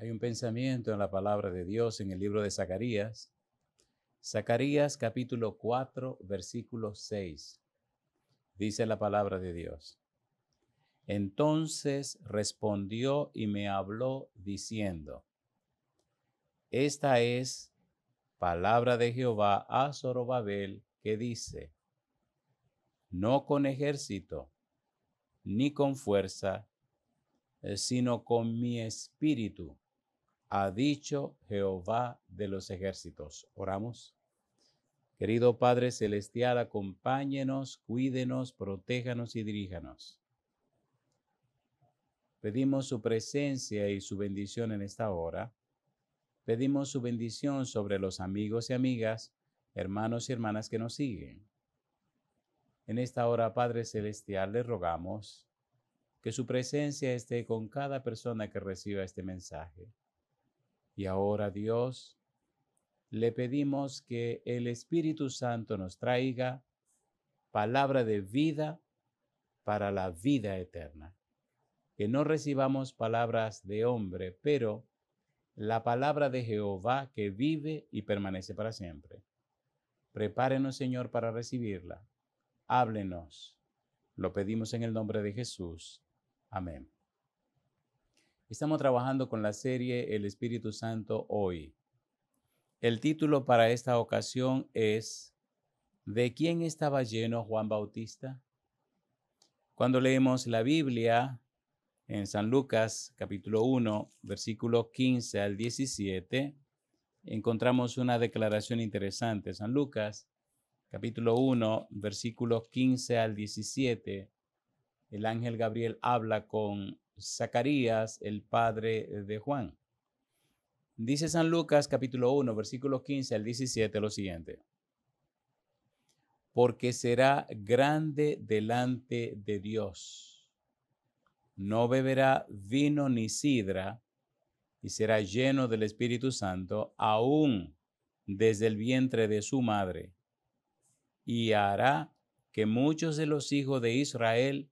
Hay un pensamiento en la palabra de Dios en el libro de Zacarías. Zacarías capítulo 4, versículo 6. Dice la palabra de Dios. Entonces respondió y me habló diciendo, esta es palabra de Jehová a Zorobabel que dice, no con ejército ni con fuerza, sino con mi espíritu, ha dicho Jehová de los ejércitos. Oramos. Querido Padre Celestial, acompáñenos, cuídenos, protéjanos y diríjanos. Pedimos su presencia y su bendición en esta hora. Pedimos su bendición sobre los amigos y amigas, hermanos y hermanas que nos siguen. En esta hora, Padre Celestial, le rogamos que su presencia esté con cada persona que reciba este mensaje. Y ahora, Dios, le pedimos que el Espíritu Santo nos traiga palabra de vida para la vida eterna. Que no recibamos palabras de hombre, pero la palabra de Jehová que vive y permanece para siempre. Prepárenos, Señor, para recibirla. Háblenos. Lo pedimos en el nombre de Jesús. Amén. Estamos trabajando con la serie El Espíritu Santo hoy. El título para esta ocasión es ¿de quién estaba lleno Juan Bautista? Cuando leemos la Biblia en San Lucas, capítulo 1, versículo 15 al 17, encontramos una declaración interesante. San Lucas, capítulo 1, versículos 15 al 17, el ángel Gabriel habla con Zacarías, el padre de Juan. Dice San Lucas, capítulo 1, versículos 15 al 17, lo siguiente. Porque será grande delante de Dios. No beberá vino ni sidra, y será lleno del Espíritu Santo, aún desde el vientre de su madre. Y hará que muchos de los hijos de Israel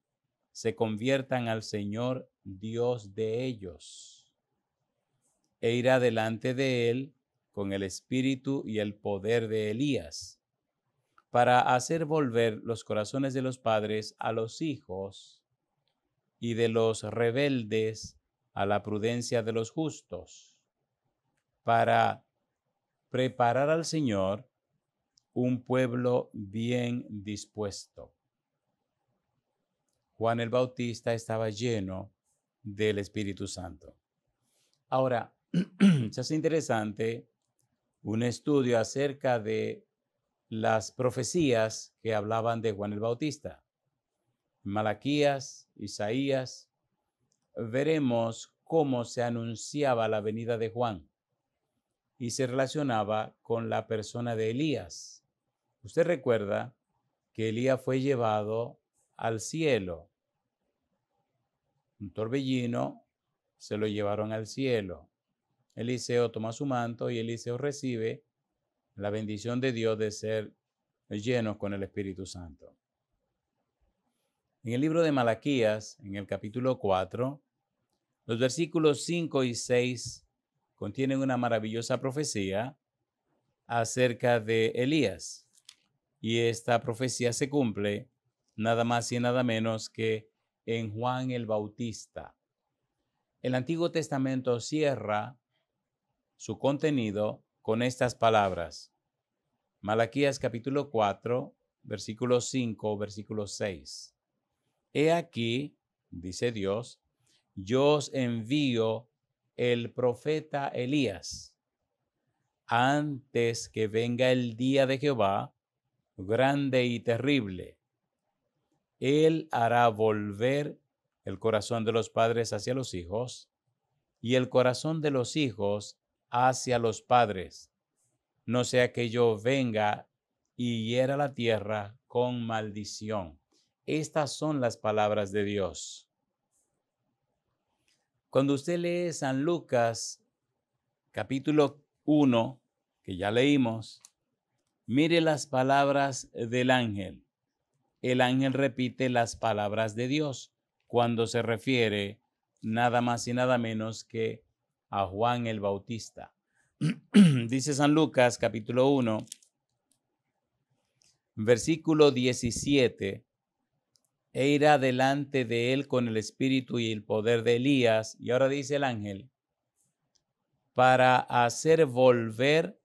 se conviertan al Señor Dios de ellos. E irá delante de él con el espíritu y el poder de Elías, para hacer volver los corazones de los padres a los hijos y de los rebeldes a la prudencia de los justos, para preparar al Señor un pueblo bien dispuesto. Juan el Bautista estaba lleno del Espíritu Santo. Ahora, se hace interesante un estudio acerca de las profecías que hablaban de Juan el Bautista. Malaquías, Isaías, veremos cómo se anunciaba la venida de Juan y se relacionaba con la persona de Elías. Usted recuerda que Elías fue llevado al cielo. Un torbellino se lo llevaron al cielo. Eliseo toma su manto y Eliseo recibe la bendición de Dios de ser lleno con el Espíritu Santo. En el libro de Malaquías, en el capítulo 4, los versículos 5 y 6 contienen una maravillosa profecía acerca de Elías. Y esta profecía se cumple nada más y nada menos que en Juan el Bautista. El Antiguo Testamento cierra su contenido con estas palabras. Malaquías capítulo 4, versículo 5, versículo 6. He aquí, dice Dios, yo os envío el profeta Elías antes que venga el día de Jehová, grande y terrible. Él hará volver el corazón de los padres hacia los hijos y el corazón de los hijos hacia los padres, no sea que yo venga y hiera la tierra con maldición. Estas son las palabras de Dios. Cuando usted lee San Lucas, capítulo 1, que ya leímos, mire las palabras del ángel. El ángel repite las palabras de Dios cuando se refiere nada más y nada menos que a Juan el Bautista. Dice San Lucas capítulo 1, versículo 17, e irá delante de él con el espíritu y el poder de Elías. Y ahora dice el ángel, para hacer volver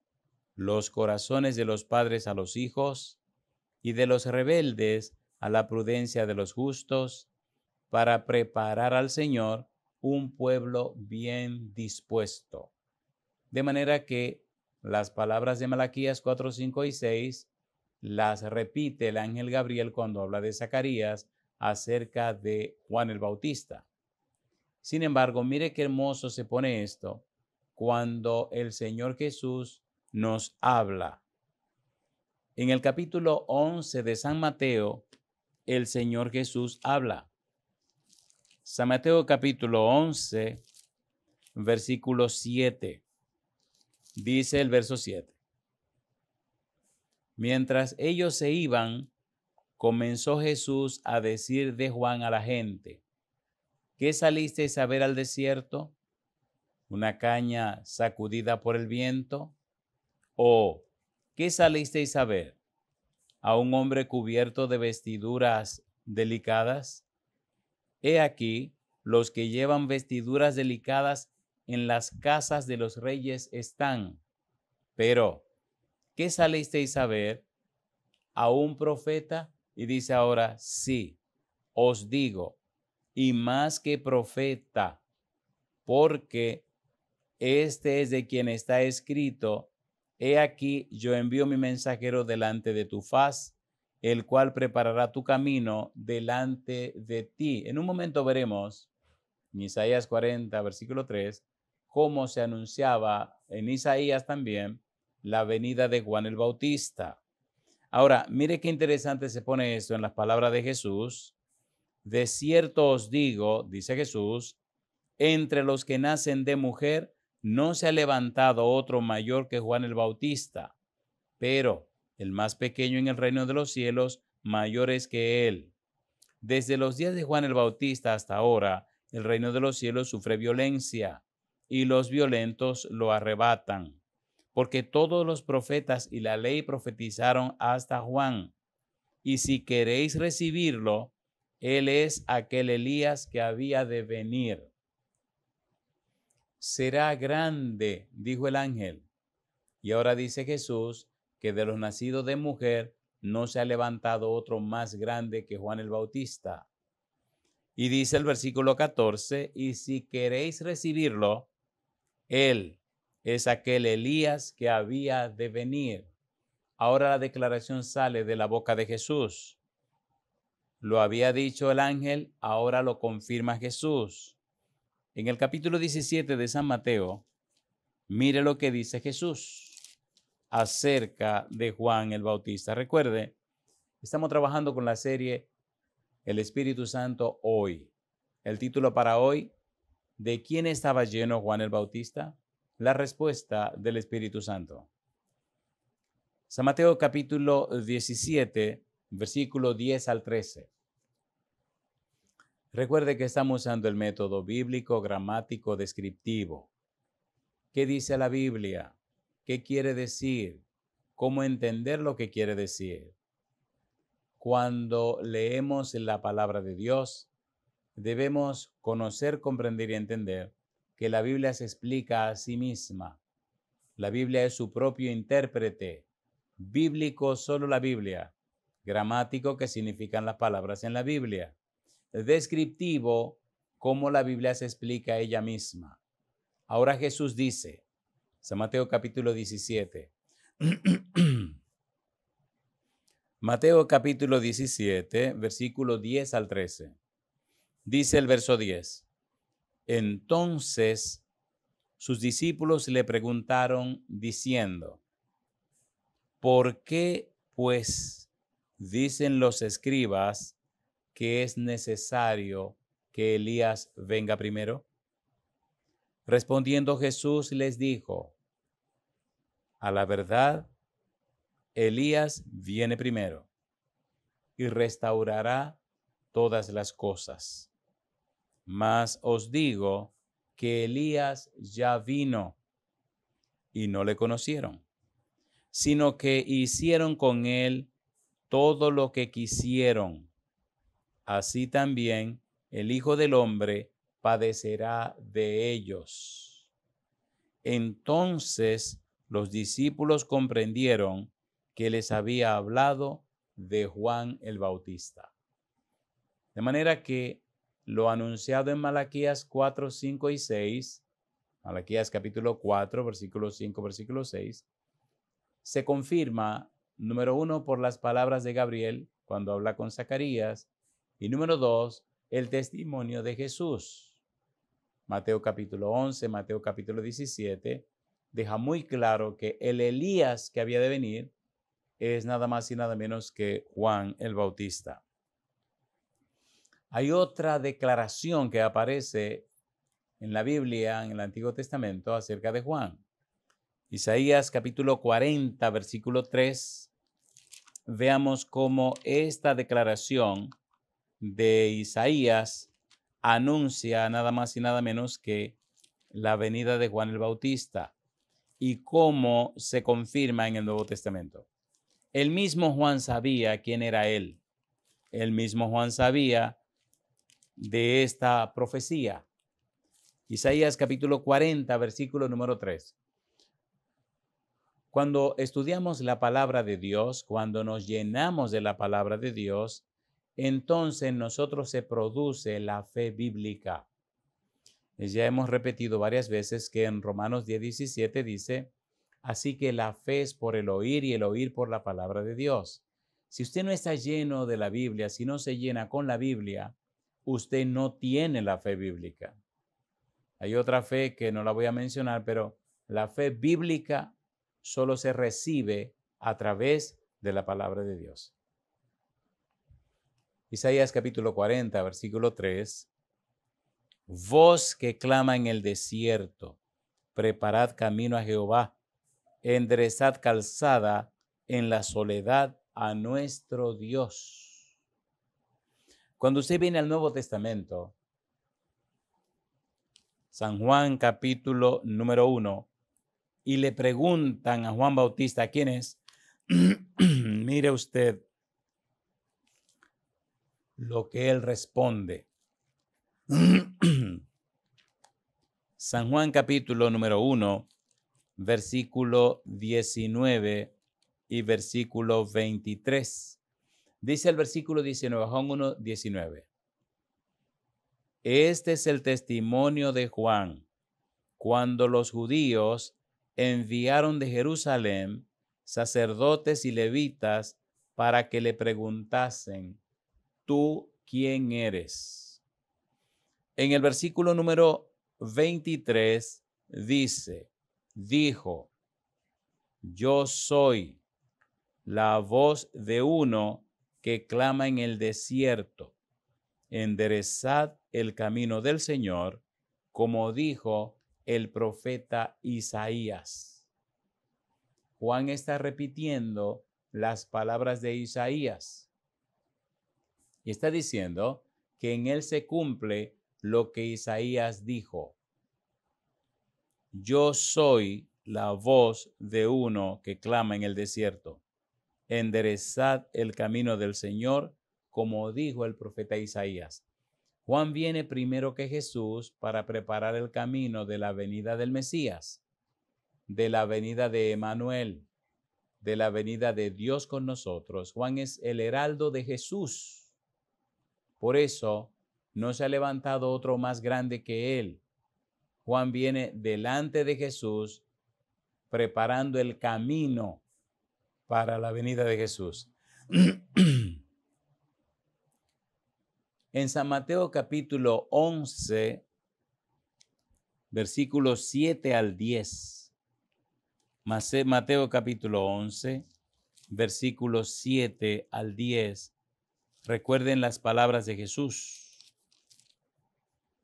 los corazones de los padres a los hijos y de los rebeldes a la prudencia de los justos, para preparar al Señor un pueblo bien dispuesto. De manera que las palabras de Malaquías 4, 5 y 6 las repite el ángel Gabriel cuando habla de Zacarías acerca de Juan el Bautista. Sin embargo, mire qué hermoso se pone esto cuando el Señor Jesús nos habla. En el capítulo 11 de San Mateo, el Señor Jesús habla. San Mateo capítulo 11, versículo 7. Dice el verso 7. Mientras ellos se iban, comenzó Jesús a decir de Juan a la gente, ¿qué salisteis a ver al desierto? ¿Una caña sacudida por el viento? ¿O qué salisteis a ver? ¿A un hombre cubierto de vestiduras delicadas? He aquí, los que llevan vestiduras delicadas en las casas de los reyes están. Pero, ¿qué salisteis a ver? ¿A un profeta? Y dice ahora, sí, os digo, y más que profeta, porque este es de quien está escrito, he aquí yo envío mi mensajero delante de tu faz, el cual preparará tu camino delante de ti. En un momento veremos en Isaías 40, versículo 3, cómo se anunciaba en Isaías también la venida de Juan el Bautista. Ahora, mire qué interesante se pone esto en las palabras de Jesús. De cierto os digo, dice Jesús, entre los que nacen de mujer no se ha levantado otro mayor que Juan el Bautista, pero el más pequeño en el reino de los cielos mayor es que él. Desde los días de Juan el Bautista hasta ahora, el reino de los cielos sufre violencia y los violentos lo arrebatan, porque todos los profetas y la ley profetizaron hasta Juan. Y si queréis recibirlo, él es aquel Elías que había de venir. Será grande, dijo el ángel. Y ahora dice Jesús que de los nacidos de mujer no se ha levantado otro más grande que Juan el Bautista. Y dice el versículo 14, y si queréis recibirlo, él es aquel Elías que había de venir. Ahora la declaración sale de la boca de Jesús. Lo había dicho el ángel, ahora lo confirma Jesús. En el capítulo 17 de San Mateo, mire lo que dice Jesús acerca de Juan el Bautista. Recuerde, estamos trabajando con la serie El Espíritu Santo hoy. El título para hoy, ¿de quién estaba lleno Juan el Bautista? La respuesta del Espíritu Santo. San Mateo capítulo 17, versículo 10 al 13. Recuerde que estamos usando el método bíblico, gramático, descriptivo. ¿Qué dice la Biblia? ¿Qué quiere decir? ¿Cómo entender lo que quiere decir? Cuando leemos la palabra de Dios, debemos conocer, comprender y entender que la Biblia se explica a sí misma. La Biblia es su propio intérprete. Bíblico solo la Biblia. Gramático, que significan las palabras en la Biblia. Descriptivo, cómo la Biblia se explica a ella misma. Ahora Jesús dice, San Mateo capítulo 17. Mateo capítulo 17, versículo 10 al 13. Dice el verso 10. Entonces sus discípulos le preguntaron diciendo, ¿por qué, pues, dicen los escribas que es necesario que Elías venga primero? Respondiendo Jesús les dijo, a la verdad, Elías viene primero y restaurará todas las cosas. Mas os digo que Elías ya vino y no le conocieron, sino que hicieron con él todo lo que quisieron. Así también el Hijo del Hombre padecerá de ellos. Entonces los discípulos comprendieron que les había hablado de Juan el Bautista. De manera que lo anunciado en Malaquías 4, 5 y 6, Malaquías capítulo 4, versículo 5, versículo 6, se confirma, número 1, por las palabras de Gabriel cuando habla con Zacarías, y número 2, el testimonio de Jesús. Mateo capítulo 11, Mateo capítulo 17, deja muy claro que el Elías que había de venir es nada más y nada menos que Juan el Bautista. Hay otra declaración que aparece en la Biblia, en el Antiguo Testamento, acerca de Juan. Isaías capítulo 40, versículo 3. Veamos cómo esta declaración de Isaías anuncia nada más y nada menos que la venida de Juan el Bautista y cómo se confirma en el Nuevo Testamento. El mismo Juan sabía quién era él. El mismo Juan sabía de esta profecía. Isaías capítulo 40, versículo número 3. Cuando estudiamos la palabra de Dios, cuando nos llenamos de la palabra de Dios, entonces en nosotros se produce la fe bíblica. Ya hemos repetido varias veces que en Romanos 10:17 dice, así que la fe es por el oír y el oír por la palabra de Dios. Si usted no está lleno de la Biblia, si no se llena con la Biblia, usted no tiene la fe bíblica. Hay otra fe que no la voy a mencionar, pero la fe bíblica solo se recibe a través de la palabra de Dios. Isaías capítulo 40, versículo 3. Voz que clama en el desierto, preparad camino a Jehová, enderezad calzada en la soledad a nuestro Dios. Cuando usted viene al Nuevo Testamento, San Juan capítulo número 1, y le preguntan a Juan Bautista, ¿quién es? Mire usted lo que él responde. San Juan capítulo número 1, versículo 19 y versículo 23. Dice el versículo 19, Juan 1, 19. Este es el testimonio de Juan, cuando los judíos enviaron de Jerusalén sacerdotes y levitas para que le preguntasen, ¿tú quién eres? En el versículo número 23 dijo, yo soy la voz de uno que clama en el desierto, enderezad el camino del Señor, como dijo el profeta Isaías. Juan está repitiendo las palabras de Isaías y está diciendo que en él se cumple lo que Isaías dijo. Yo soy la voz de uno que clama en el desierto. Enderezad el camino del Señor, como dijo el profeta Isaías. Juan viene primero que Jesús para preparar el camino de la venida del Mesías, de la venida de Emmanuel, de la venida de Dios con nosotros. Juan es el heraldo de Jesús. Por eso no se ha levantado otro más grande que él. Juan viene delante de Jesús preparando el camino para la venida de Jesús. En San Mateo capítulo 11, versículos 7 al 10. Mateo capítulo 11, versículos 7 al 10. Recuerden las palabras de Jesús.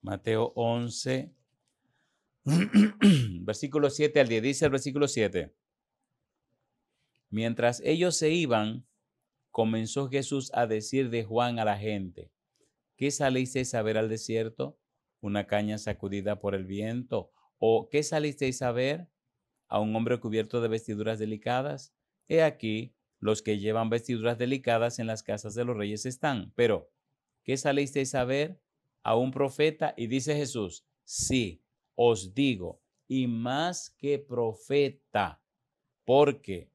Mateo 11, versículo 7 al 10. Dice el versículo 7. Mientras ellos se iban, comenzó Jesús a decir de Juan a la gente, ¿qué salisteis a ver al desierto? ¿Una caña sacudida por el viento? ¿O qué salisteis a ver? ¿A un hombre cubierto de vestiduras delicadas? He aquí, los que llevan vestiduras delicadas en las casas de los reyes están. Pero, ¿qué salisteis a ver? ¿A un profeta? Y dice Jesús, sí, os digo, y más que profeta, porque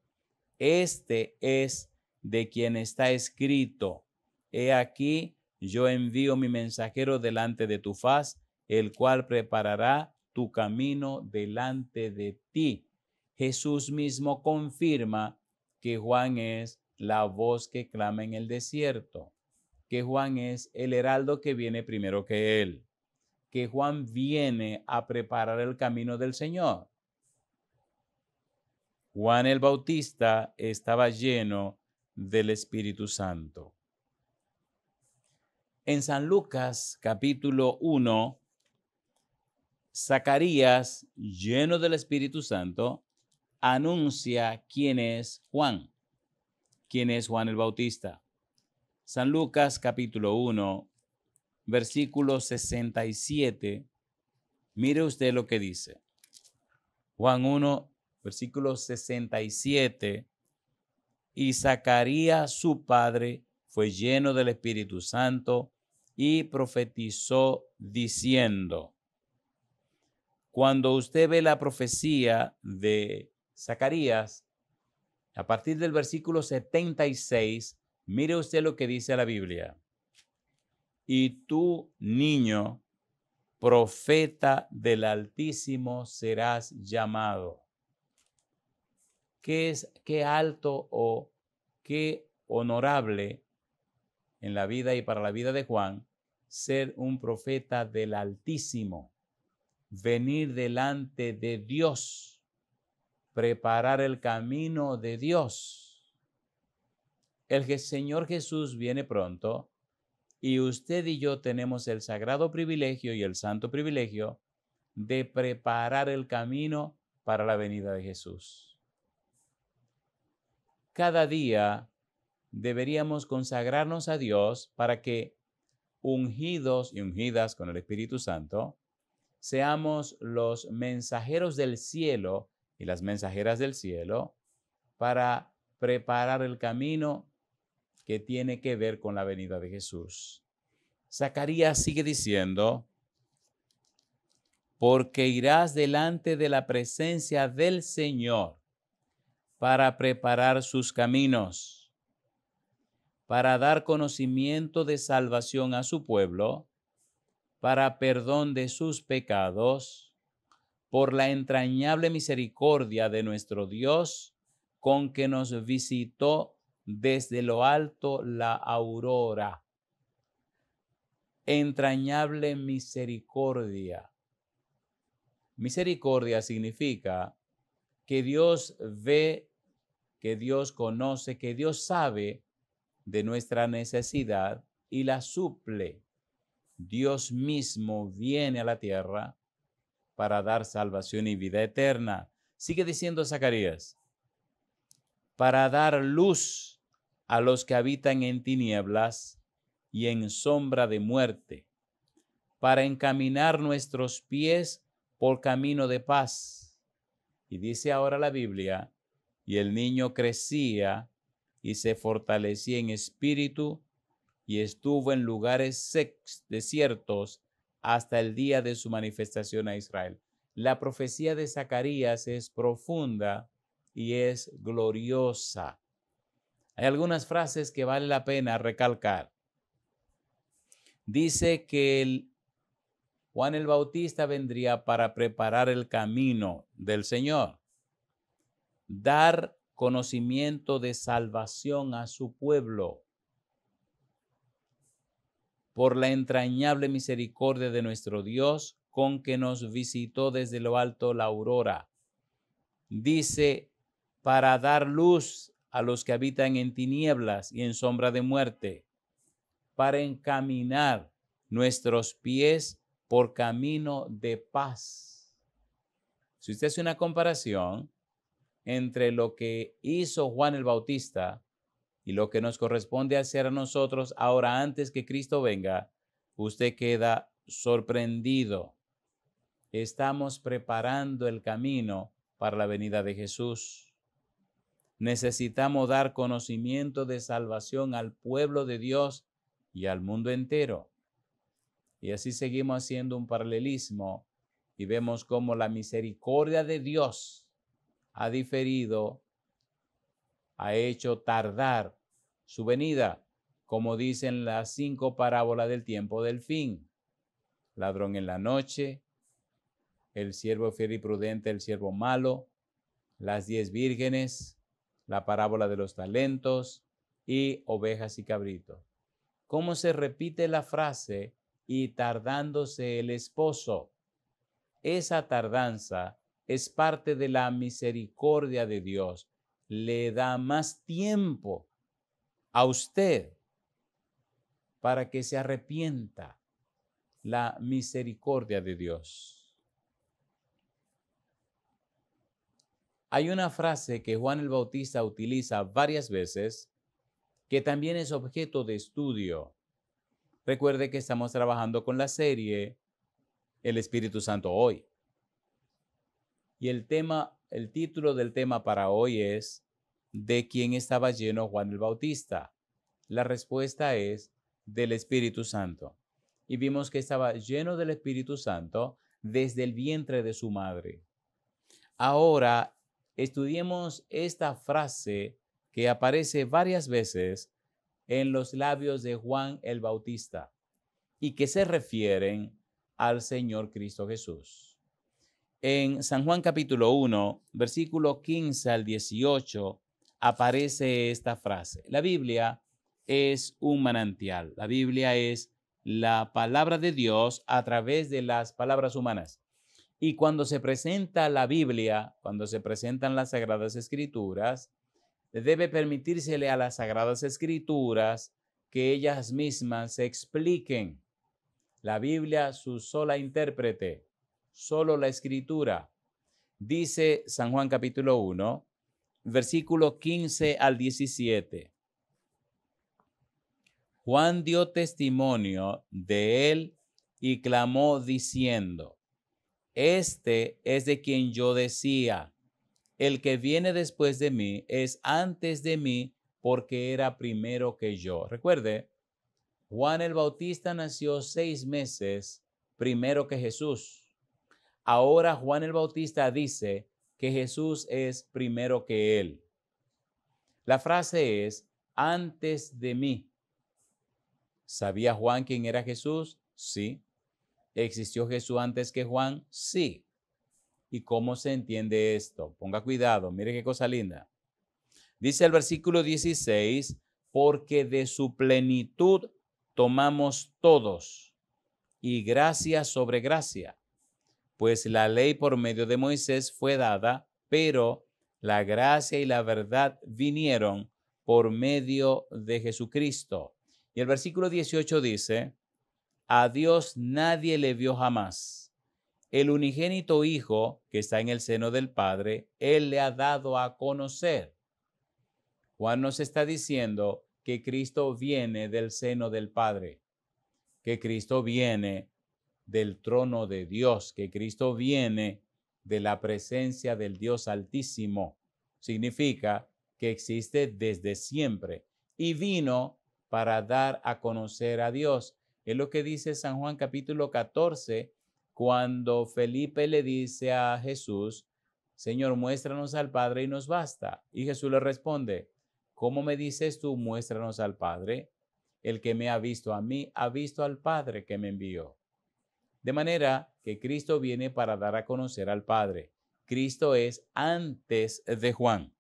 este es de quien está escrito: he aquí, yo envío mi mensajero delante de tu faz, el cual preparará tu camino delante de ti. Jesús mismo confirma que Juan es la voz que clama en el desierto, que Juan es el heraldo que viene primero que él, que Juan viene a preparar el camino del Señor. Juan el Bautista estaba lleno del Espíritu Santo. En San Lucas capítulo 1, Zacarías, lleno del Espíritu Santo, anuncia quién es Juan el Bautista. San Lucas capítulo 1, versículo 67, mire usted lo que dice. Juan 1, versículo 67, y Zacarías su padre fue lleno del Espíritu Santo y profetizó diciendo. Cuando usted ve la profecía de Zacarías, a partir del versículo 76, mire usted lo que dice la Biblia. Y tú, niño, profeta del Altísimo serás llamado. Qué alto o qué honorable en la vida y para la vida de Juan ser un profeta del Altísimo, venir delante de Dios, preparar el camino de Dios. El Señor Jesús viene pronto y usted y yo tenemos el sagrado privilegio y el santo privilegio de preparar el camino para la venida de Jesús. Cada día deberíamos consagrarnos a Dios para que, ungidos y ungidas con el Espíritu Santo, seamos los mensajeros del cielo y las mensajeras del cielo para preparar el camino que tiene que ver con la venida de Jesús. Zacarías sigue diciendo, porque irás delante de la presencia del Señor para preparar sus caminos, para dar conocimiento de salvación a su pueblo, para perdón de sus pecados, por la entrañable misericordia de nuestro Dios, con que nos visitó desde lo alto la aurora. Entrañable misericordia. Misericordia significa que Dios ve, que Dios conoce, que Dios sabe de nuestra necesidad y la suple. Dios mismo viene a la tierra para dar salvación y vida eterna. Sigue diciendo Zacarías, para dar luz a los que habitan en tinieblas y en sombra de muerte, para encaminar nuestros pies por camino de paz. Y dice ahora la Biblia, y el niño crecía y se fortalecía en espíritu y estuvo en lugares desiertos hasta el día de su manifestación a Israel. La profecía de Zacarías es profunda y es gloriosa. Hay algunas frases que vale la pena recalcar. Dice que Juan el Bautista vendría para preparar el camino del Señor, dar conocimiento de salvación a su pueblo, por la entrañable misericordia de nuestro Dios, con que nos visitó desde lo alto la aurora. Dice, para dar luz a los que habitan en tinieblas y en sombra de muerte, para encaminar nuestros pies por camino de paz. Si usted hace una comparación entre lo que hizo Juan el Bautista y lo que nos corresponde hacer a nosotros ahora antes que Cristo venga, usted queda sorprendido. Estamos preparando el camino para la venida de Jesús. Necesitamos dar conocimiento de salvación al pueblo de Dios y al mundo entero. Y así seguimos haciendo un paralelismo y vemos cómo la misericordia de Dios ha diferido, ha hecho tardar su venida, como dicen las 5 parábolas del tiempo del fin. Ladrón en la noche, el siervo fiel y prudente, el siervo malo, las 10 vírgenes, la parábola de los talentos y ovejas y cabritos. ¿Cómo se repite la frase y tardándose el esposo? Esa tardanza es parte de la misericordia de Dios. Le da más tiempo a usted para que se arrepienta. La misericordia de Dios. Hay una frase que Juan el Bautista utiliza varias veces que también es objeto de estudio. Recuerde que estamos trabajando con la serie El Espíritu Santo hoy. Y el título del tema para hoy es ¿de quién estaba lleno Juan el Bautista? La respuesta es del Espíritu Santo. Y vimos que estaba lleno del Espíritu Santo desde el vientre de su madre. Ahora estudiemos esta frase que aparece varias veces en los labios de Juan el Bautista y que se refieren al Señor Cristo Jesús. En San Juan capítulo 1, versículo 15 al 18, aparece esta frase. La Biblia es un manantial. La Biblia es la palabra de Dios a través de las palabras humanas. Y cuando se presenta la Biblia, cuando se presentan las Sagradas Escrituras, debe permitírsele a las Sagradas Escrituras que ellas mismas se expliquen. La Biblia, su sola intérprete, solo la Escritura. Dice San Juan capítulo 1, versículo 15 al 17. Juan dio testimonio de él y clamó diciendo: Este es de quien yo decía, el que viene después de mí es antes de mí porque era primero que yo. Recuerde, Juan el Bautista nació 6 meses primero que Jesús. Ahora Juan el Bautista dice que Jesús es primero que él. La frase es antes de mí. ¿Sabía Juan quién era Jesús? Sí. ¿Existió Jesús antes que Juan? Sí. ¿Y cómo se entiende esto? Ponga cuidado, mire qué cosa linda. Dice el versículo 16, porque de su plenitud tomamos todos, y gracia sobre gracia. Pues la ley por medio de Moisés fue dada, pero la gracia y la verdad vinieron por medio de Jesucristo. Y el versículo 18 dice, a Dios nadie le vio jamás. El unigénito Hijo que está en el seno del Padre, Él le ha dado a conocer. Juan nos está diciendo que Cristo viene del seno del Padre, que Cristo viene del trono de Dios, que Cristo viene de la presencia del Dios Altísimo. Significa que existe desde siempre y vino para dar a conocer a Dios. Es lo que dice San Juan capítulo 14, cuando Felipe le dice a Jesús, Señor, muéstranos al Padre y nos basta. Y Jesús le responde, ¿cómo me dices tú, muéstranos al Padre? El que me ha visto a mí, ha visto al Padre que me envió. De manera que Cristo viene para dar a conocer al Padre. Cristo es antes de Juan.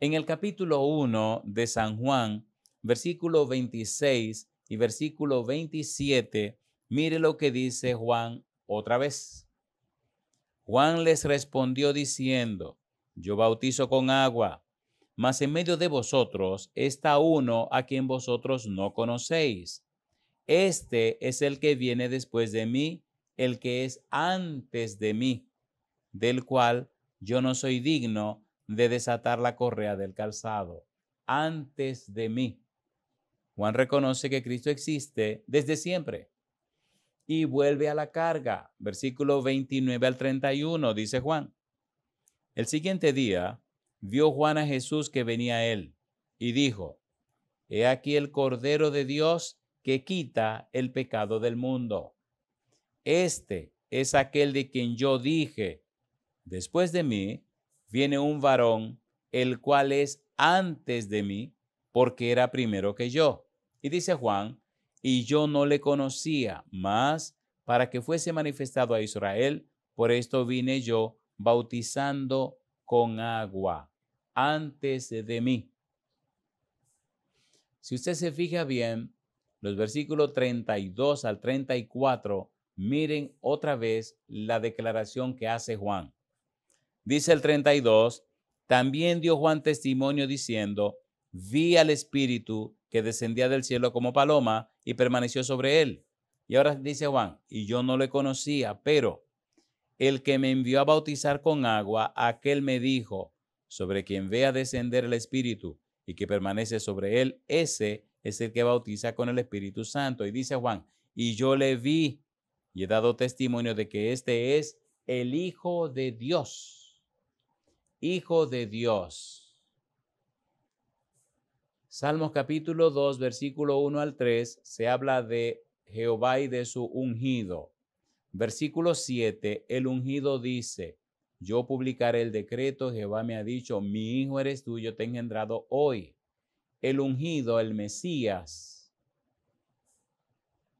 En el capítulo 1 de San Juan, versículo 26 y versículo 27, mire lo que dice Juan otra vez. Juan les respondió diciendo, yo bautizo con agua, mas en medio de vosotros está uno a quien vosotros no conocéis. Este es el que viene después de mí, el que es antes de mí, del cual yo no soy digno de desatar la correa del calzado. Antes de mí. Juan reconoce que Cristo existe desde siempre. y vuelve a la carga. Versículo 29 al 31, dice Juan. El siguiente día vio Juan a Jesús que venía a él y dijo: He aquí el Cordero de Dios que quita el pecado del mundo. Este es aquel de quien yo dije: después de mí viene un varón, el cual es antes de mí, porque era primero que yo. Y dice Juan: y yo no le conocía, mas para que fuese manifestado a Israel, por esto vine yo bautizando con agua antes de mí. Si usted se fija bien, los versículos 32 al 34, miren otra vez la declaración que hace Juan. Dice el 32, también dio Juan testimonio diciendo: vi al Espíritu que descendía del cielo como paloma y permaneció sobre él. Y ahora dice Juan: y yo no le conocía, pero el que me envió a bautizar con agua, aquel me dijo: sobre quien vea descender el Espíritu y que permanece sobre él, ese es el que bautiza con el Espíritu Santo. Y dice Juan: y yo le vi y he dado testimonio de que este es el Hijo de Dios. Hijo de Dios. Salmos capítulo 2, versículo 1 al 3, se habla de Jehová y de su ungido. Versículo 7, el ungido dice: yo publicaré el decreto, Jehová me ha dicho, mi hijo eres tú, yo te he engendrado hoy. El ungido, el Mesías.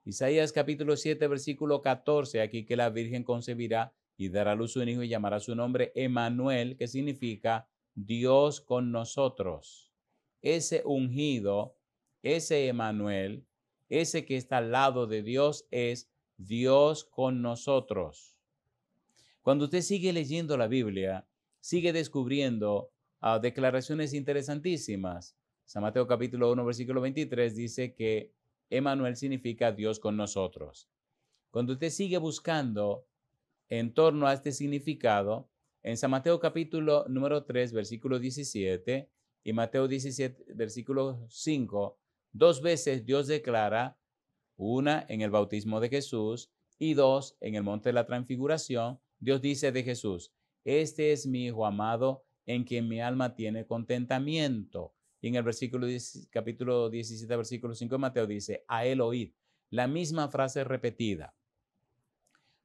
Isaías capítulo 7, versículo 14, aquí que la Virgen concebirá y dará a luz un hijo y llamará su nombre Emmanuel, que significa Dios con nosotros. Ese ungido, ese Emmanuel, ese que está al lado de Dios, es Dios con nosotros. Cuando usted sigue leyendo la Biblia, sigue descubriendo declaraciones interesantísimas. San Mateo capítulo 1, versículo 23 dice que Emmanuel significa Dios con nosotros. Cuando usted sigue buscando en torno a este significado, en San Mateo capítulo número 3, versículo 17 y Mateo 17, versículo 5, dos veces Dios declara, una en el bautismo de Jesús y dos en el monte de la transfiguración, Dios dice de Jesús: este es mi Hijo amado en quien mi alma tiene contentamiento. Y en el versículo 10, capítulo 17, versículo 5 de Mateo dice: a él oíd. La misma frase repetida.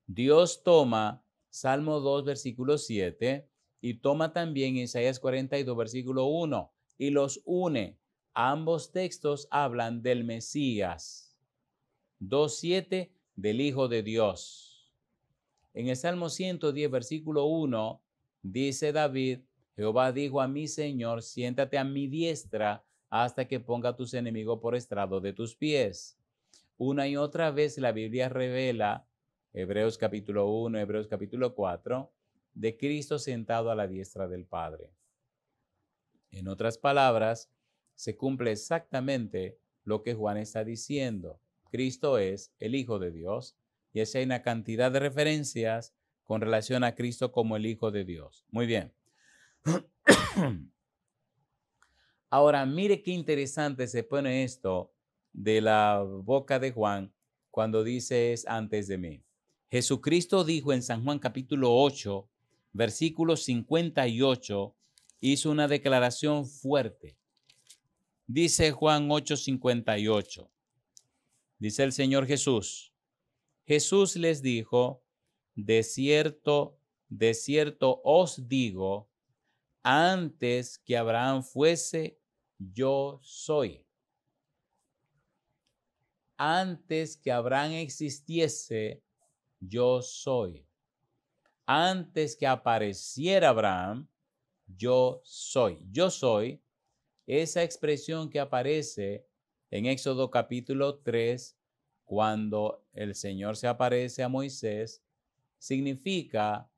Dios toma Salmo 2, versículo 7 y toma también Isaías 42, versículo 1 y los une. Ambos textos hablan del Mesías. 2:7 del Hijo de Dios. En el Salmo 110, versículo 1, dice David: Jehová dijo a mi Señor, siéntate a mi diestra hasta que ponga a tus enemigos por estrado de tus pies. Una y otra vez la Biblia revela, Hebreos capítulo 1, Hebreos capítulo 4, de Cristo sentado a la diestra del Padre. En otras palabras, se cumple exactamente lo que Juan está diciendo. Cristo es el Hijo de Dios, y así hay una cantidad de referencias con relación a Cristo como el Hijo de Dios. Muy bien. Ahora, mire qué interesante se pone esto de la boca de Juan cuando dice: es antes de mí. Jesucristo dijo en San Juan capítulo 8, versículo 58, hizo una declaración fuerte. Dice Juan 8:58. Dice el Señor Jesús: Jesús les dijo: de cierto os digo, antes que Abraham fuese, yo soy. Antes que Abraham existiese, yo soy. Antes que apareciera Abraham, yo soy. Yo soy, esa expresión que aparece en Éxodo capítulo 3, cuando el Señor se aparece a Moisés, significa,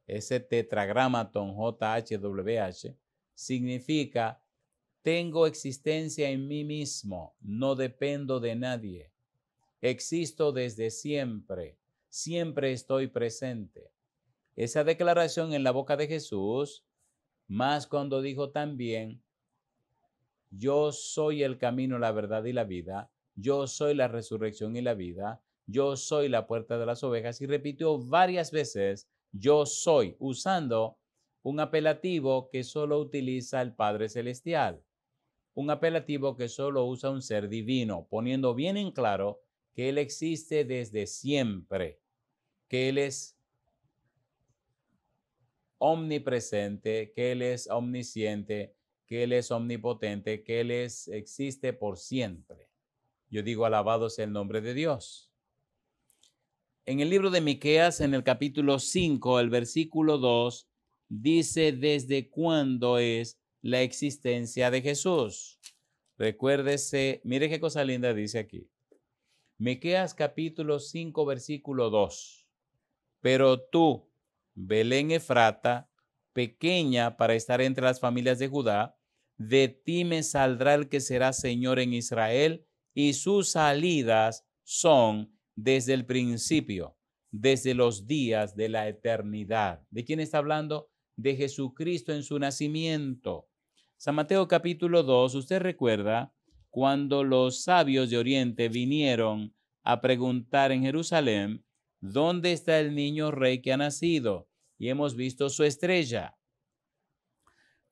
ese tetragramaton JHWH, significa: tengo existencia en mí mismo, no dependo de nadie. Existo desde siempre, siempre estoy presente. Esa declaración en la boca de Jesús, más cuando dijo también: yo soy el camino, la verdad y la vida, yo soy la resurrección y la vida, yo soy la puerta de las ovejas, y repitió varias veces, yo soy, usando un apelativo que solo utiliza el Padre Celestial, un apelativo que solo usa un ser divino, poniendo bien en claro que Él existe desde siempre, que Él es omnipresente, que Él es omnisciente, que Él es omnipotente, que Él existe por siempre. Yo digo, alabado sea el nombre de Dios. En el libro de Miqueas, en el capítulo 5, el versículo 2, dice desde cuándo es la existencia de Jesús. Recuérdese, mire qué cosa linda dice aquí. Miqueas capítulo 5, versículo 2. Pero tú, Belén Efrata, pequeña para estar entre las familias de Judá, de ti me saldrá el que será Señor en Israel, y sus salidas son desde el principio, desde los días de la eternidad. ¿De quién está hablando? De Jesucristo en su nacimiento. San Mateo capítulo 2, usted recuerda cuando los sabios de Oriente vinieron a preguntar en Jerusalén, ¿dónde está el niño rey que ha nacido? Y hemos visto su estrella.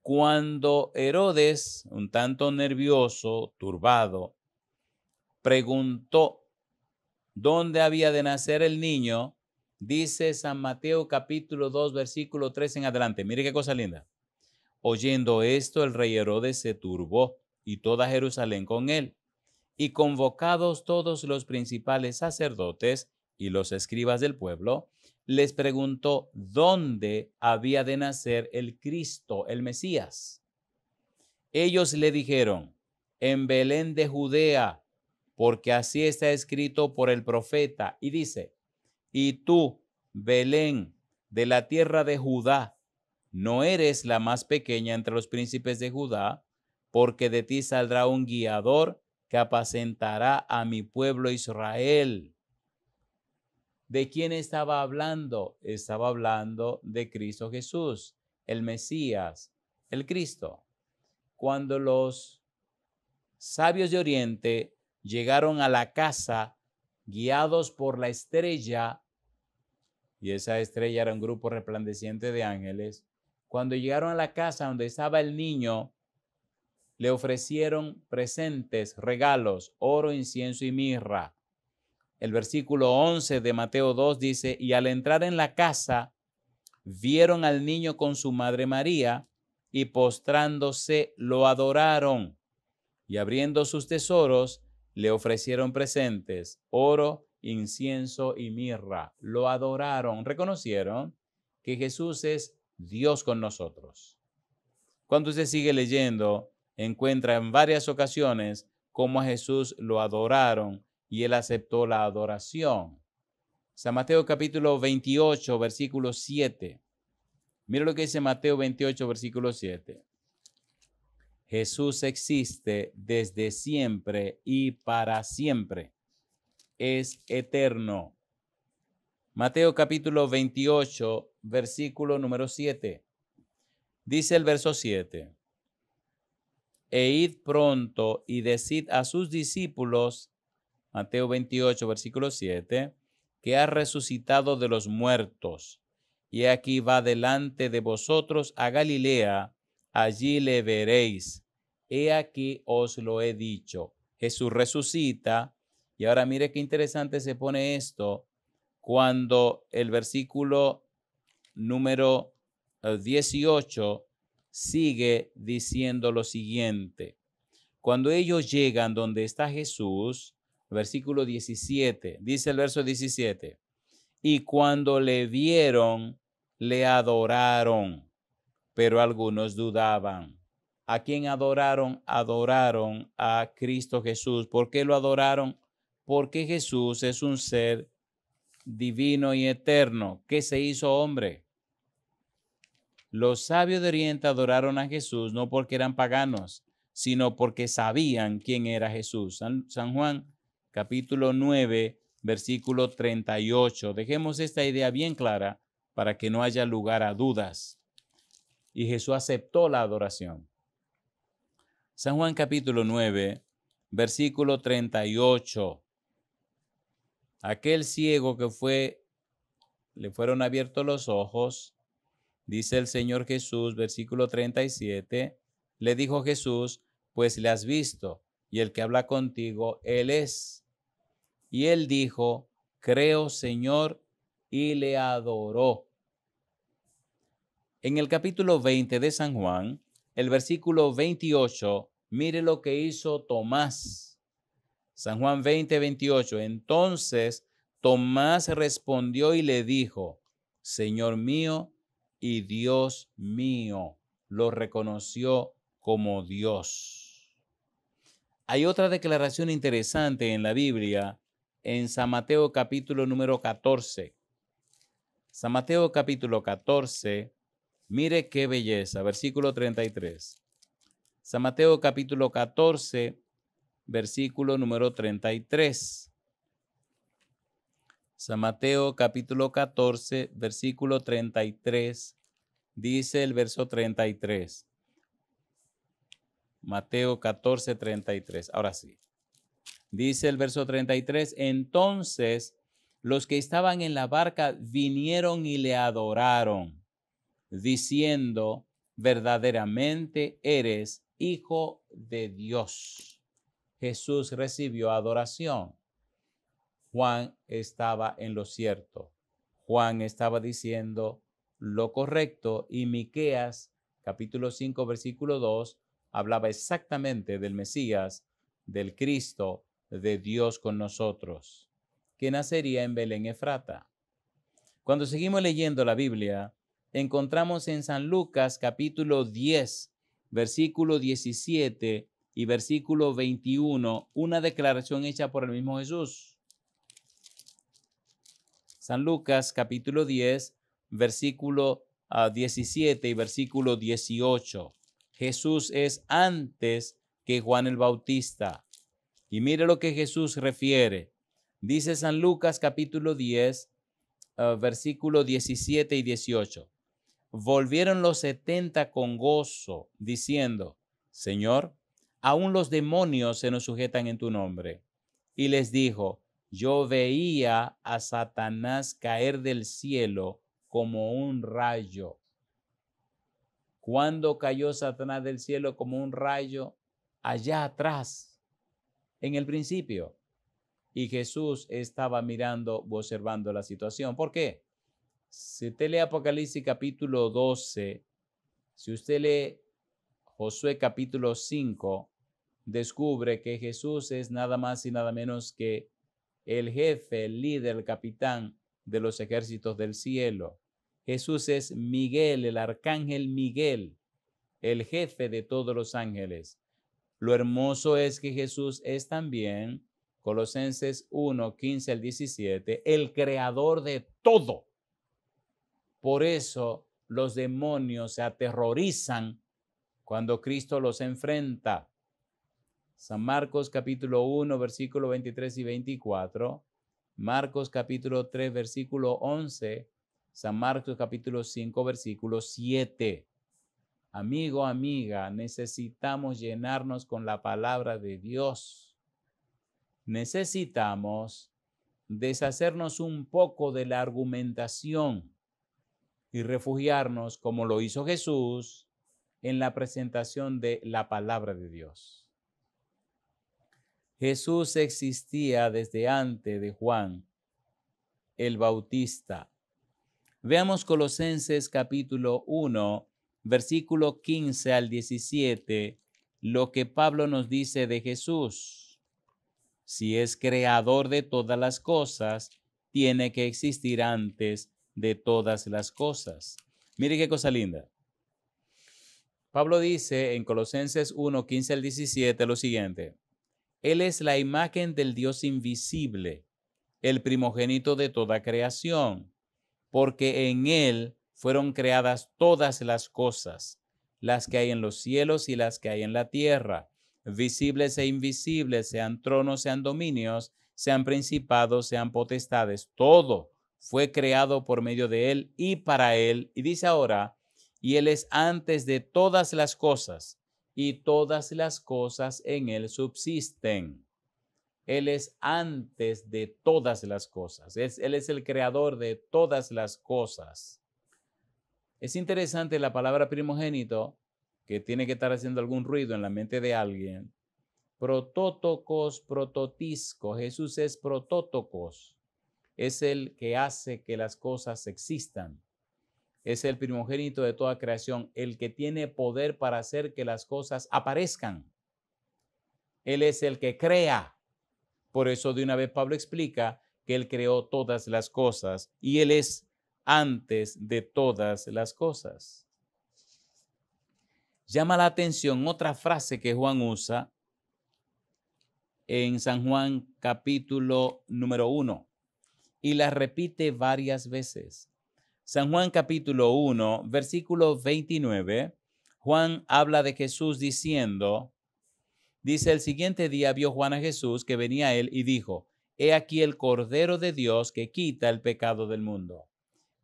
Cuando Herodes, un tanto nervioso, turbado, preguntó dónde había de nacer el niño, dice San Mateo capítulo 2, versículo 3 en adelante. Mire qué cosa linda. Oyendo esto, el rey Herodes se turbó y toda Jerusalén con él. Y convocados todos los principales sacerdotes y los escribas del pueblo, les preguntó dónde había de nacer el Cristo, el Mesías. Ellos le dijeron, en Belén de Judea, porque así está escrito por el profeta. Y dice, y tú, Belén, de la tierra de Judá, no eres la más pequeña entre los príncipes de Judá, porque de ti saldrá un guiador que apacentará a mi pueblo Israel. ¿De quién estaba hablando? Estaba hablando de Cristo Jesús, el Mesías, el Cristo. Cuando los sabios de Oriente llegaron a la casa guiados por la estrella, y esa estrella era un grupo resplandeciente de ángeles, cuando llegaron a la casa donde estaba el niño, le ofrecieron presentes, regalos, oro, incienso y mirra. El versículo 11 de Mateo 2 dice, y al entrar en la casa, vieron al niño con su madre María, y postrándose lo adoraron. Y abriendo sus tesoros, le ofrecieron presentes, oro, incienso y mirra. Lo adoraron, reconocieron que Jesús es Dios con nosotros. Cuando usted sigue leyendo, encuentra en varias ocasiones cómo a Jesús lo adoraron y él aceptó la adoración. San Mateo capítulo 28, versículo 7. Mira lo que dice Mateo 28, versículo 7. Jesús existe desde siempre y para siempre. Es eterno. Mateo capítulo 28, versículo número 7. Dice el verso 7. E id pronto y decid a sus discípulos, Mateo 28, versículo 7, que ha resucitado de los muertos. Y aquí va delante de vosotros a Galilea, allí le veréis. He aquí os lo he dicho. Jesús resucita. Y ahora mire qué interesante se pone esto cuando el versículo número 18 sigue diciendo lo siguiente. Cuando ellos llegan donde está Jesús, versículo 17, dice el verso 17, y cuando le vieron, le adoraron, pero algunos dudaban. ¿A quién adoraron? Adoraron a Cristo Jesús. ¿Por qué lo adoraron? Porque Jesús es un ser divino y eterno que se hizo hombre. Los sabios de Oriente adoraron a Jesús no porque eran paganos, sino porque sabían quién era Jesús. San Juan, capítulo 9, versículo 38. Dejemos esta idea bien clara para que no haya lugar a dudas. Y Jesús aceptó la adoración. San Juan, capítulo 9, versículo 38. Aquel ciego le fueron abiertos los ojos, dice el Señor Jesús, versículo 37, le dijo Jesús, pues le has visto, y el que habla contigo, él es. Y él dijo, creo, Señor, y le adoró. En el capítulo 20 de San Juan, el versículo 28, mire lo que hizo Tomás. San Juan 20, 28. Entonces Tomás respondió y le dijo, Señor mío y Dios mío. Lo reconoció como Dios. Hay otra declaración interesante en la Biblia, en San Mateo capítulo número 14. San Mateo capítulo 14, mire qué belleza, versículo 33. San Mateo capítulo 14, versículo número 33. San Mateo capítulo 14, versículo 33, dice el verso 33. Mateo 14, 33. Ahora sí. Dice el verso 33, entonces los que estaban en la barca vinieron y le adoraron, diciendo, verdaderamente eres Hijo de Dios. Jesús recibió adoración. Juan estaba en lo cierto. Juan estaba diciendo lo correcto y Miqueas, capítulo 5, versículo 2, hablaba exactamente del Mesías, del Cristo, de Dios con nosotros, que nacería en Belén Efrata. Cuando seguimos leyendo la Biblia, encontramos en San Lucas, capítulo 10, versículo 17 y versículo 21, una declaración hecha por el mismo Jesús. San Lucas capítulo 10, versículo 17 y versículo 18. Jesús es antes que Juan el Bautista. Y mire lo que Jesús refiere. Dice San Lucas capítulo 10, versículo 17 y 18. Volvieron los 70 con gozo, diciendo, Señor, aún los demonios se nos sujetan en tu nombre. Y les dijo, yo veía a Satanás caer del cielo como un rayo. ¿Cuándo cayó Satanás del cielo como un rayo? Allá atrás, en el principio. Y Jesús estaba mirando, observando la situación. ¿Por qué? Si usted lee Apocalipsis capítulo 12, si usted lee Josué capítulo 5, descubre que Jesús es nada más y nada menos que el jefe, el líder, el capitán de los ejércitos del cielo. Jesús es Miguel, el arcángel Miguel, el jefe de todos los ángeles. Lo hermoso es que Jesús es también, Colosenses 1, 15 al 17, el creador de todo. Por eso los demonios se aterrorizan cuando Cristo los enfrenta. San Marcos capítulo 1, versículo 23 y 24. Marcos capítulo 3, versículo 11. San Marcos capítulo 5, versículo 7. Amigo, amiga, necesitamos llenarnos con la palabra de Dios. Necesitamos deshacernos un poco de la argumentación y refugiarnos, como lo hizo Jesús, en la presentación de la palabra de Dios. Jesús existía desde antes de Juan el Bautista. Veamos Colosenses capítulo 1, versículo 15 al 17, lo que Pablo nos dice de Jesús. Si es creador de todas las cosas, tiene que existir antes de todas las cosas. Mire qué cosa linda. Pablo dice en Colosenses 1, 15 al 17 lo siguiente. Él es la imagen del Dios invisible, el primogénito de toda creación, porque en Él fueron creadas todas las cosas, las que hay en los cielos y las que hay en la tierra, visibles e invisibles, sean tronos, sean dominios, sean principados, sean potestades. Todo fue creado por medio de Él y para Él. Y dice ahora, y Él es antes de todas las cosas, y todas las cosas en Él subsisten. Él es antes de todas las cosas. Él es el creador de todas las cosas. Es interesante la palabra primogénito, que tiene que estar haciendo algún ruido en la mente de alguien. Protótocos, prototisco. Jesús es protótocos. Es el que hace que las cosas existan. Es el primogénito de toda creación, el que tiene poder para hacer que las cosas aparezcan. Él es el que crea. Por eso de una vez Pablo explica que Él creó todas las cosas y Él es antes de todas las cosas. Llama la atención otra frase que Juan usa en San Juan capítulo número 1 y la repite varias veces. San Juan capítulo 1, versículo 29, Juan habla de Jesús diciendo, dice, el siguiente día vio Juan a Jesús que venía a él y dijo, he aquí el Cordero de Dios que quita el pecado del mundo.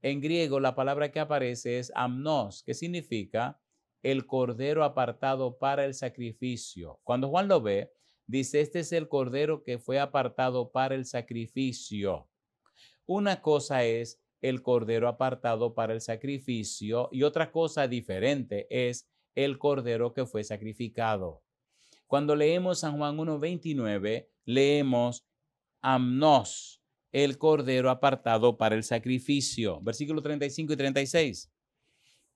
En griego la palabra que aparece es amnos, que significa el Cordero apartado para el sacrificio. Cuando Juan lo ve, dice, este es el Cordero que fue apartado para el sacrificio. Una cosa es el Cordero apartado para el sacrificio y otra cosa diferente es el Cordero que fue sacrificado. Cuando leemos San Juan 1:29, leemos amnos, el Cordero apartado para el sacrificio. Versículos 35 y 36.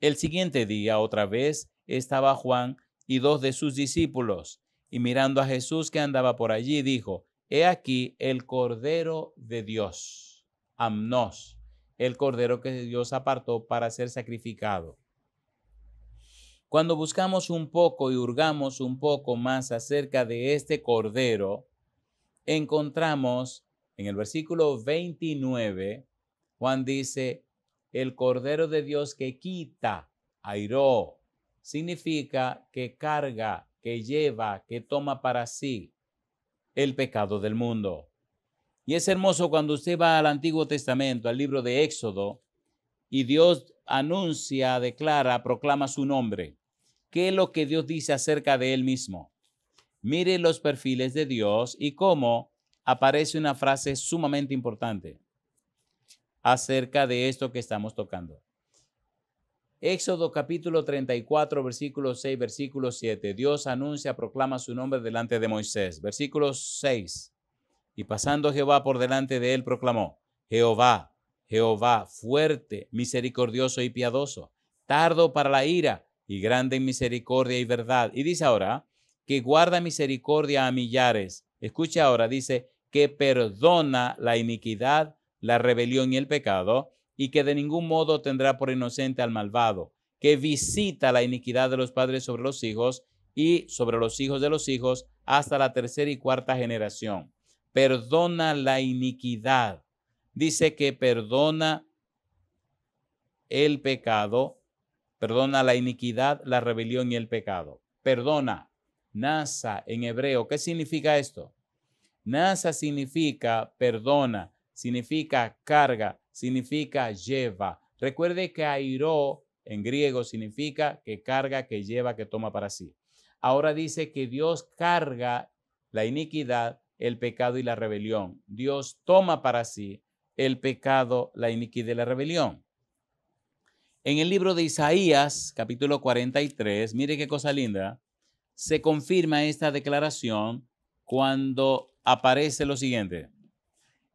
El siguiente día, otra vez, estaba Juan y 2 de sus discípulos, y mirando a Jesús que andaba por allí, dijo, he aquí el Cordero de Dios. Amnos, el Cordero que Dios apartó para ser sacrificado. Cuando buscamos un poco y hurgamos un poco más acerca de este Cordero, encontramos en el versículo 29, Juan dice, el Cordero de Dios que quita, airó, significa que carga, que lleva, que toma para sí el pecado del mundo. Y es hermoso cuando usted va al Antiguo Testamento, al libro de Éxodo, y Dios anuncia, declara, proclama su nombre. ¿Qué es lo que Dios dice acerca de Él mismo? Mire los perfiles de Dios y cómo aparece una frase sumamente importante acerca de esto que estamos tocando. Éxodo capítulo 34, versículo 6, versículo 7. Dios anuncia, proclama su nombre delante de Moisés. Versículo 6. Y pasando Jehová por delante de él, proclamó, Jehová, Jehová, fuerte, misericordioso y piadoso, tardo para la ira y grande en misericordia y verdad. Y dice ahora que guarda misericordia a millares. Escucha ahora, dice que perdona la iniquidad, la rebelión y el pecado, y que de ningún modo tendrá por inocente al malvado, que visita la iniquidad de los padres sobre los hijos y sobre los hijos de los hijos hasta la tercera y cuarta generación. Perdona la iniquidad. Dice que perdona el pecado, perdona la iniquidad, la rebelión y el pecado. Perdona. Nasa en hebreo. ¿Qué significa esto? Nasa significa perdona, significa carga, significa lleva. Recuerde que airó en griego significa que carga, que lleva, que toma para sí. Ahora dice que Dios carga la iniquidad, el pecado y la rebelión. Dios toma para sí el pecado, la iniquidad y la rebelión. En el libro de Isaías, capítulo 43, mire qué cosa linda, se confirma esta declaración cuando aparece lo siguiente.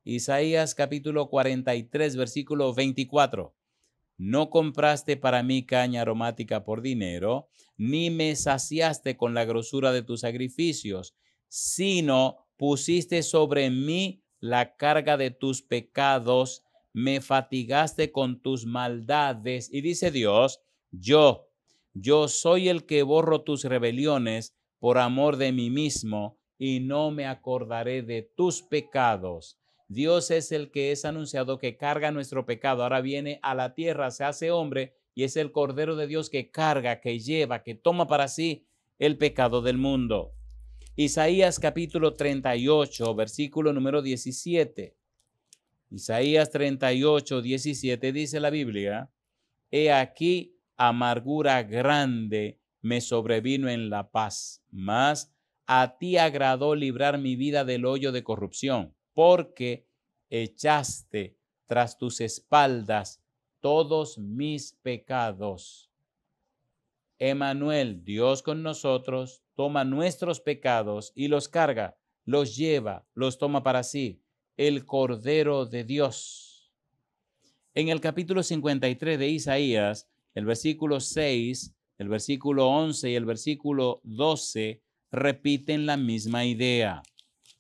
Isaías capítulo 43, versículo 24. No compraste para mí caña aromática por dinero, ni me saciaste con la grosura de tus sacrificios, sino pusiste sobre mí la carga de tus pecados, me fatigaste con tus maldades. Y dice Dios, yo soy el que borro tus rebeliones por amor de mí mismo, y no me acordaré de tus pecados. Dios es el que es anunciado que carga nuestro pecado. Ahora viene a la tierra, se hace hombre y es el Cordero de Dios que carga, que lleva, que toma para sí el pecado del mundo. Isaías capítulo 38, versículo número 17. Isaías 38, 17 dice la Biblia, he aquí amargura grande me sobrevino en la paz, mas a ti agradó librar mi vida del hoyo de corrupción, porque echaste tras tus espaldas todos mis pecados. Emmanuel, Dios con nosotros, toma nuestros pecados y los carga, los lleva, los toma para sí, el Cordero de Dios. En el capítulo 53 de Isaías, el versículo 6, el versículo 11 y el versículo 12 repiten la misma idea.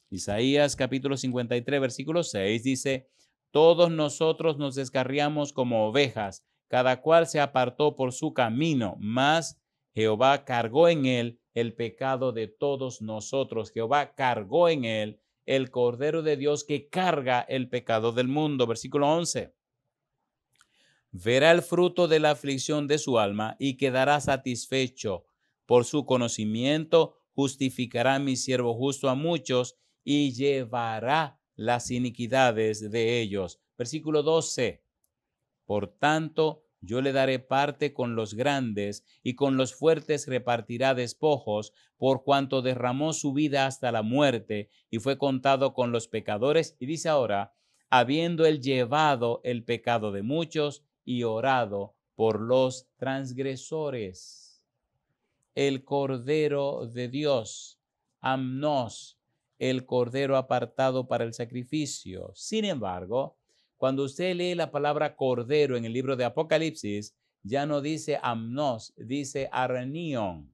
Isaías capítulo 53, versículo 6 dice, todos nosotros nos descarriamos como ovejas, cada cual se apartó por su camino, mas Jehová cargó en él el pecado de todos nosotros. Jehová cargó en él el Cordero de Dios que carga el pecado del mundo. Versículo 11. Verá el fruto de la aflicción de su alma y quedará satisfecho. Por su conocimiento justificará mi siervo justo a muchos y llevará las iniquidades de ellos. Versículo 12. Por tanto, yo le daré parte con los grandes y con los fuertes repartirá despojos, por cuanto derramó su vida hasta la muerte y fue contado con los pecadores. Y dice ahora, habiendo él llevado el pecado de muchos y orado por los transgresores. El Cordero de Dios, Amnos, el Cordero apartado para el sacrificio. Sin embargo, cuando usted lee la palabra Cordero en el libro de Apocalipsis, ya no dice Amnos, dice Arnión.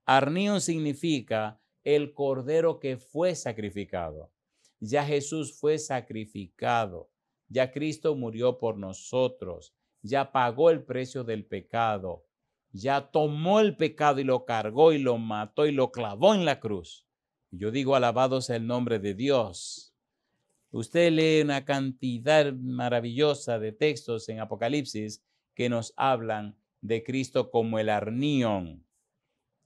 Arnión significa el Cordero que fue sacrificado. Ya Jesús fue sacrificado. Ya Cristo murió por nosotros. Ya pagó el precio del pecado. Ya tomó el pecado y lo cargó y lo mató y lo clavó en la cruz. Yo digo, alabado sea el nombre de Dios. Usted lee una cantidad maravillosa de textos en Apocalipsis que nos hablan de Cristo como el Arnión.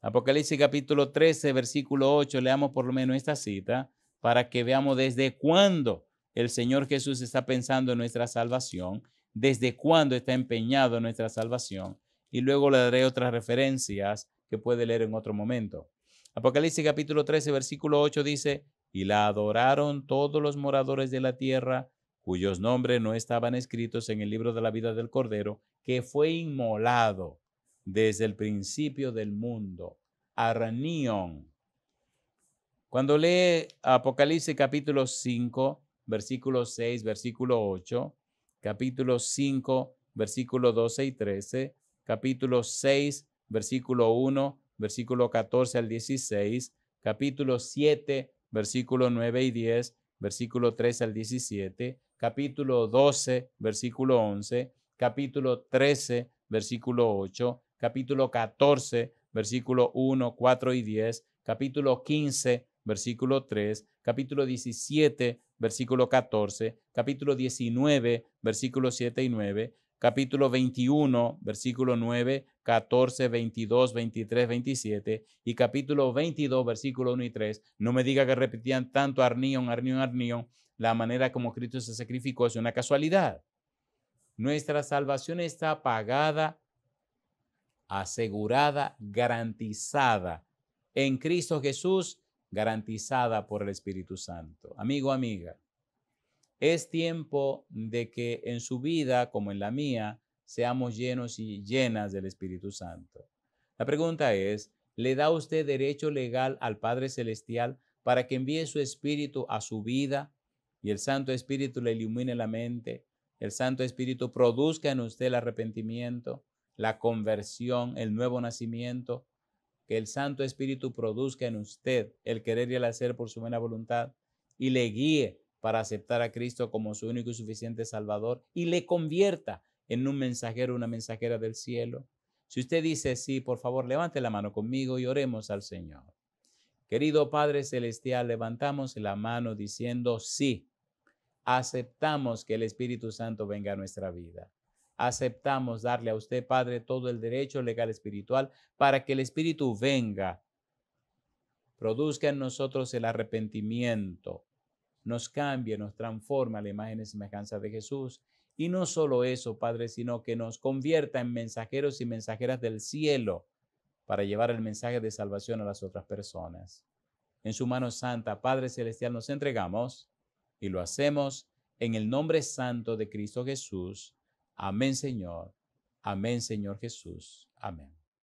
Apocalipsis capítulo 13, versículo 8, leamos por lo menos esta cita para que veamos desde cuándo el Señor Jesús está pensando en nuestra salvación, desde cuándo está empeñado en nuestra salvación, y luego le daré otras referencias que puede leer en otro momento. Apocalipsis capítulo 13, versículo 8 dice, y la adoraron todos los moradores de la tierra, cuyos nombres no estaban escritos en el libro de la vida del Cordero, que fue inmolado desde el principio del mundo. Arnión. Cuando lee Apocalipsis capítulo 5, versículo 6, versículo 8, capítulo 5, versículo 12 y 13, capítulo 6, versículo 1, versículo 14 al 16, capítulo 7, versículo 9 y 10, versículo 13 al 17, capítulo 12, versículo 11, capítulo 13, versículo 8, capítulo 14, versículo 1, 4 y 10, capítulo 15, versículo 3, capítulo 17, versículo 14, capítulo 19, versículo 7 y 9, capítulo 21, versículo 9, 14, 22, 23, 27 y capítulo 22, versículo 1 y 3. No me diga que repetían tanto Arnión, Arnión, Arnión. La manera como Cristo se sacrificó es una casualidad. Nuestra salvación está pagada, asegurada, garantizada en Cristo Jesús, garantizada por el Espíritu Santo. Amigo, amiga, es tiempo de que en su vida, como en la mía, seamos llenos y llenas del Espíritu Santo. La pregunta es, ¿le da usted derecho legal al Padre Celestial para que envíe su Espíritu a su vida y el Santo Espíritu le ilumine la mente? El Santo Espíritu produzca en usted el arrepentimiento, la conversión, el nuevo nacimiento, que el Santo Espíritu produzca en usted el querer y el hacer por su buena voluntad y le guíe para aceptar a Cristo como su único y suficiente Salvador y le convierta en un mensajero, una mensajera del cielo. Si usted dice sí, por favor, levante la mano conmigo y oremos al Señor. Querido Padre Celestial, levantamos la mano diciendo sí. Aceptamos que el Espíritu Santo venga a nuestra vida. Aceptamos darle a usted, Padre, todo el derecho legal espiritual para que el Espíritu venga, produzca en nosotros el arrepentimiento, nos cambie, nos transforma a la imagen y semejanza de Jesús. Y no solo eso, Padre, sino que nos convierta en mensajeros y mensajeras del cielo para llevar el mensaje de salvación a las otras personas. En su mano santa, Padre Celestial, nos entregamos y lo hacemos en el nombre santo de Cristo Jesús. Amén, Señor. Amén, Señor Jesús. Amén.